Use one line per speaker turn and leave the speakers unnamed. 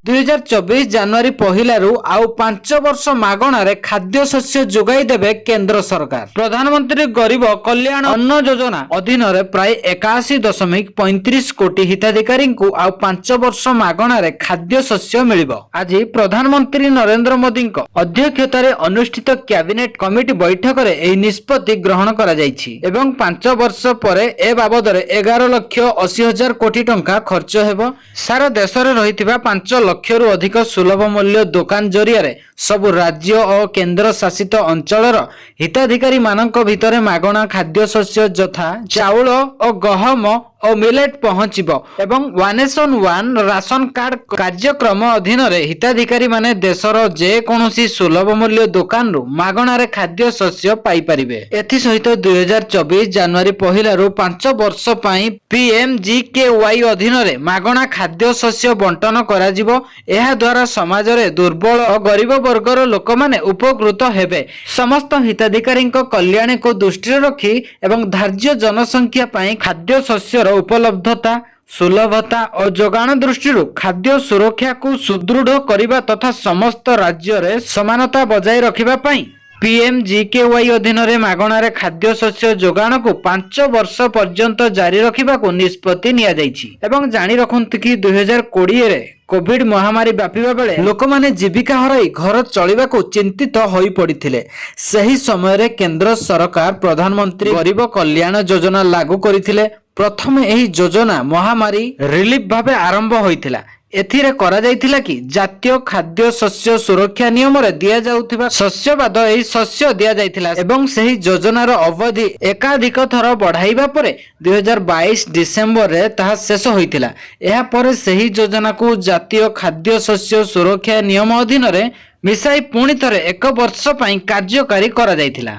2024 ଜାନୁଆରୀ ପହିଲାରୁ ଆଉ 5 ବର୍ଷ ମାଗଣାରେ ଖାଦ୍ୟ ଶସ୍ୟ ଯୋଗାଇ ଦେବେ କେନ୍ଦ୍ର ସରକାର। ପ୍ରଧାନମନ୍ତ୍ରୀ ଗରିବ କଲ୍ୟାଣ ଅନ୍ନ ଯୋଜନା ଅଧୀନରେ ପ୍ରାୟ 81.35 କୋଟି ହିତାଧିକାରୀଙ୍କୁ ଆଉ 5 ବର୍ଷ ମାଗଣାରେ ଖାଦ୍ୟ ଶସ୍ୟ ମିଳିବ। ଆଜି ପ୍ରଧାନମନ୍ତ୍ରୀ ନରେନ୍ଦ୍ର ମୋଦିଙ୍କ ଅଧ୍ୟକ୍ଷତାରେ ଅନୁଷ୍ଠିତ କ୍ୟାବିନେଟ କମିଟି ବୈଠକରେ ଏହି ନିଷ୍ପତ୍ତି ଗ୍ରହଣ କରାଯାଇଛି ଏବଂ 5 ବର୍ଷ ପରେ ଏ ବାବଦରେ 11,80,000 କୋଟି ଟଙ୍କା ଖର୍ଚ୍ଚ ହେବ। ସାରା ଦେଶରେ ରହିଥିବା 5 ଲକ୍ଷରୁ ଅଧିକ ସୁଲଭ ମୂଲ୍ୟ ଦୋକାନ ଜରିଆରେ ସବୁ ରାଜ୍ୟ ଓ କେନ୍ଦ୍ର ଶାସିତ ଅଞ୍ଚଳର ହିତାଧିକାରୀ ମାନଙ୍କ ଭିତରେ ମାଗଣା ଖାଦ୍ୟ ଶସ୍ୟ ଯଥା ଚାଉଳ ଓ ଗହମ ଓ ମିଲେଟ୍ ପହଞ୍ଚିବ ଏବଂ 1 ନେସନ 1 ରାସନ କାର୍ଡ କାର୍ଯ୍ୟକ୍ରମ ଅଧୀନରେ ହିତାଧିକାରୀ ମାନେ ଦେଶର ଯେକୌଣସି ସୁଲଭ ମୂଲ୍ୟ ଦୋକାନରୁ ମାଗଣାରେ ଖାଦ୍ୟ ଶସ୍ୟ ପାଇପାରିବେ। ଏଥିସହିତ 2024 ଜାନୁଆରୀ ପହିଲାରୁ 5 ବର୍ଷ ପାଇଁ PMGKY ଅଧୀନରେ ମାଗଣା ଖାଦ୍ୟ ଶସ୍ୟ ବଣ୍ଟନ କରାଯିବ। ଏହା ଦ୍ୱାରା ସମାଜରେ ଦୁର୍ବଳ ଓ ଗରିବ ବର୍ଗର ଲୋକମାନେ ଉପକୃତ ହେବେ। ସମସ୍ତ ହିତାଧିକାରୀଙ୍କ କଲ୍ୟାଣକୁ ଦୃଷ୍ଟିରେ ରଖି ଏବଂ ଧାର୍ଯ୍ୟ ଜନସଂଖ୍ୟା ପାଇଁ ଖାଦ୍ୟ ଶସ୍ୟର ଉପଲବ୍ଧତା ସୁଲଭତା ଓ ଯୋଗାଣ ଦୃଷ୍ଟିରୁ ଖାଦ୍ୟ ସୁରକ୍ଷାକୁ ସୁଦୃଢ଼ କରିବା ତଥା ସମସ୍ତ ରାଜ୍ୟରେ ସମାନତା ବଜାୟ ରଖିବା ପାଇଁ PMGKY ଅଧୀନରେ ମାଗଣାରେ ଖାଦ୍ୟ ଶସ୍ୟ ଯୋଗାଣକୁ 5 ବର୍ଷ ପର୍ଯ୍ୟନ୍ତ ଜାରି ରଖିବାକୁ ନିଷ୍ପତ୍ତି ନିଆଯାଇଛି। ଏବଂ ଜାଣି ରଖନ୍ତୁ କି 2020ରେ କୋଭିଡ ମହାମାରୀ ବ୍ୟାପିବା ବେଳେ ଲୋକମାନେ ଜୀବିକା ହରାଇ ଘର ଚଳିବାକୁ ଚିନ୍ତିତ ହୋଇ ପଡ଼ିଥିଲେ। ସେହି ସମୟରେ କେନ୍ଦ୍ର ସରକାର ପ୍ରଧାନମନ୍ତ୍ରୀ ଗରିବ କଲ୍ୟାଣ ଯୋଜନା ଲାଗୁ କରିଥିଲେ। ପ୍ରଥମେ ଏହି ଯୋଜନା ମହାମାରୀ ରିଲିଫ ଭାବେ ଆରମ୍ଭ ହୋଇଥିଲା। ଏଥିରେ କରାଯାଇଥିଲା କି ଜାତୀୟ ଖାଦ୍ୟ ଶସ୍ୟ ସୁରକ୍ଷା ନିୟମରେ ଦିଆଯାଉଥିବା ଶସ୍ୟ ବାଦ ଏହି ଶସ୍ୟ ଦିଆଯାଇଥିଲା ଏବଂ ସେହି ଯୋଜନାର ଅବଧି ଏକାଧିକ ଥର ବଢାଇବା ପରେ 2022 ଡିସେମ୍ବରରେ ତାହା ଶେଷ ହୋଇଥିଲା। ଏହାପରେ ସେହି ଯୋଜନାକୁ ଜାତୀୟ ଖାଦ୍ୟ ଶସ୍ୟ ସୁରକ୍ଷା ନିୟମ ଅଧୀନରେ ମିଶାଇ ପୁଣି ଥରେ 1 ବର୍ଷ ପାଇଁ କାର୍ଯ୍ୟକାରୀ କରାଯାଇଥିଲା।